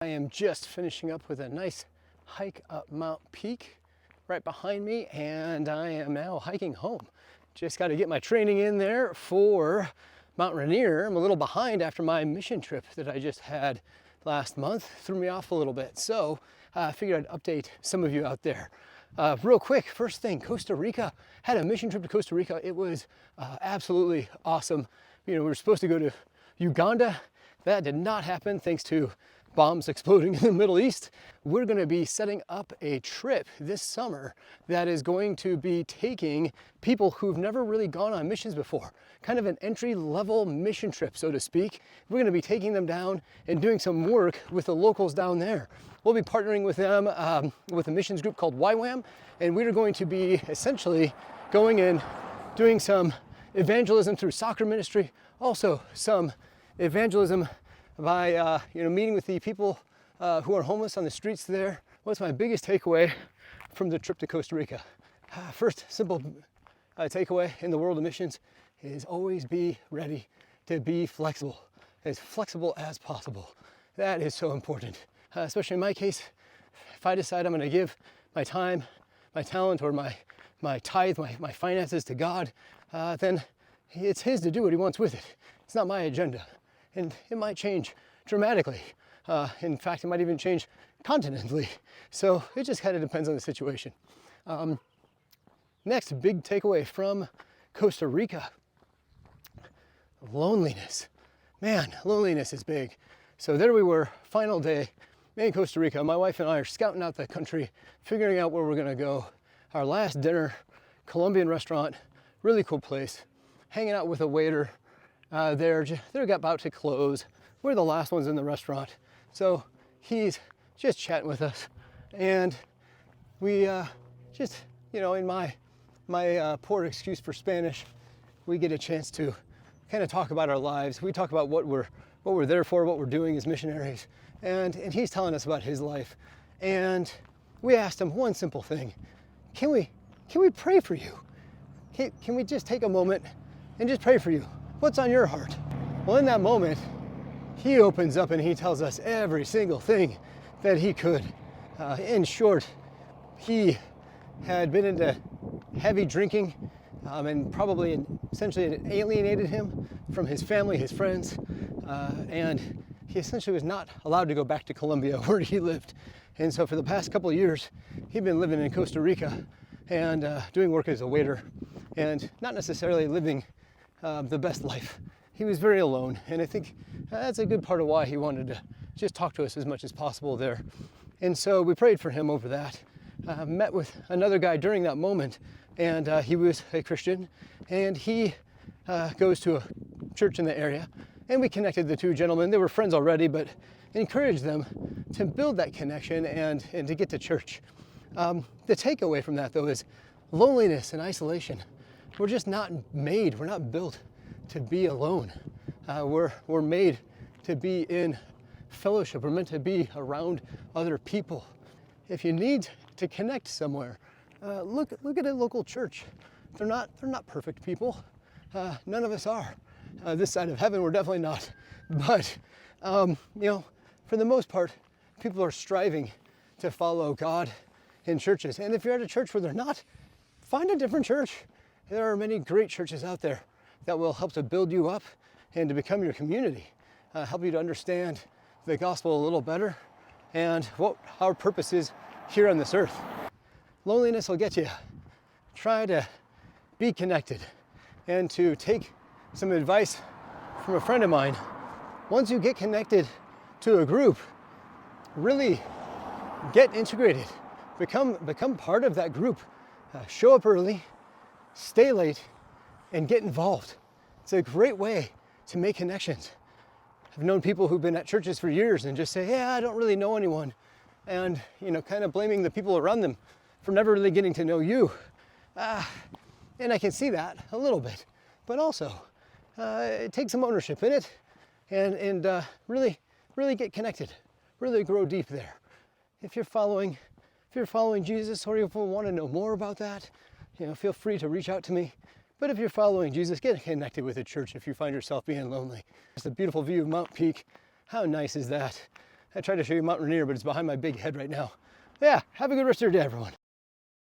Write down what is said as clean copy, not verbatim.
I am just finishing up with a nice hike up Mount Peak right behind me, and I am now hiking home. Just got to get my training in there for Mount Rainier. I'm a little behind after my mission trip that I just had last month. Threw me off a little bit, so I figured I'd update some of you out there. Real quick, first thing, Costa Rica. Had a mission trip to Costa Rica. It was absolutely awesome. You know, we were supposed to go to Uganda. That did not happen thanks to bombs exploding in the Middle East. We're going to be setting up a trip this summer that is going to be taking people who've never really gone on missions before. Kind of an entry-level mission trip, so to speak. We're going to be taking them down and doing some work with the locals down there. We'll be partnering with them with a missions group called YWAM, and we're going to be essentially going and doing some evangelism through soccer ministry, also some evangelism by meeting with the people who are homeless on the streets there. What's my biggest takeaway from the trip to Costa Rica? First simple takeaway in the world of missions is always be ready to be flexible as possible. That is so important, especially in my case. If I decide I'm going to give my time, my talent, or my tithe, my finances to God, then it's His to do what He wants with it. It's not my agenda. And it might change dramatically. In fact, it might even change continentally. So it just kind of depends on the situation. Next big takeaway from Costa Rica: loneliness. Man, loneliness is big. So there we were, final day in Costa Rica. My wife and I are scouting out the country, figuring out where we're gonna go. Our last dinner, Colombian restaurant, really cool place. Hanging out with a waiter. They're about to close. We're the last ones in the restaurant. So he's just chatting with us. And we just, in my poor excuse for Spanish, we get a chance to kind of talk about our lives. We talk about what we're there for, what we're doing as missionaries. And he's telling us about his life. And we asked him one simple thing. Can we pray for you? Can we just take a moment and just pray for you? What's on your heart? Well, in that moment, he opens up and he tells us every single thing that he could. In short, he had been into heavy drinking and probably essentially alienated him from his family, his friends, and he essentially was not allowed to go back to Colombia where he lived. And so for the past couple of years, he'd been living in Costa Rica and doing work as a waiter and not necessarily living the best life. He was very alone, and I think that's a good part of why he wanted to just talk to us as much as possible there. And so we prayed for him over that. Met with another guy during that moment, and he was a Christian, and he goes to a church in the area, and we connected the two gentlemen. They were friends already, but encouraged them to build that connection and to get to church. The takeaway from that, though, is loneliness and isolation. We're just not made, we're not built to be alone. We're made to be in fellowship. We're meant to be around other people. If you need to connect somewhere, look at a local church. They're not perfect people. None of us are. This side of heaven, we're definitely not. But for the most part, people are striving to follow God in churches. And if you're at a church where they're not, find a different church. There are many great churches out there that will help to build you up and to become your community, help you to understand the gospel a little better and what our purpose is here on this earth. Loneliness will get you. Try to be connected. And to take some advice from a friend of mine, once you get connected to a group, really get integrated. Become part of that group. Show up early, stay late, and get involved. It's a great way to make connections. I've known people who've been at churches for years and just say, yeah, I don't really know anyone. And, kind of blaming the people around them for never really getting to know you. And I can see that a little bit, but also take some ownership in it and really get connected, really grow deep there. If you're following Jesus, or if you want to know more about that, feel free to reach out to me. But if you're following Jesus, get connected with a church if you find yourself being lonely. It's a beautiful view of Mount Peak. How nice is that? I tried to show you Mount Rainier, but it's behind my big head right now. Yeah, have a good rest of your day, everyone.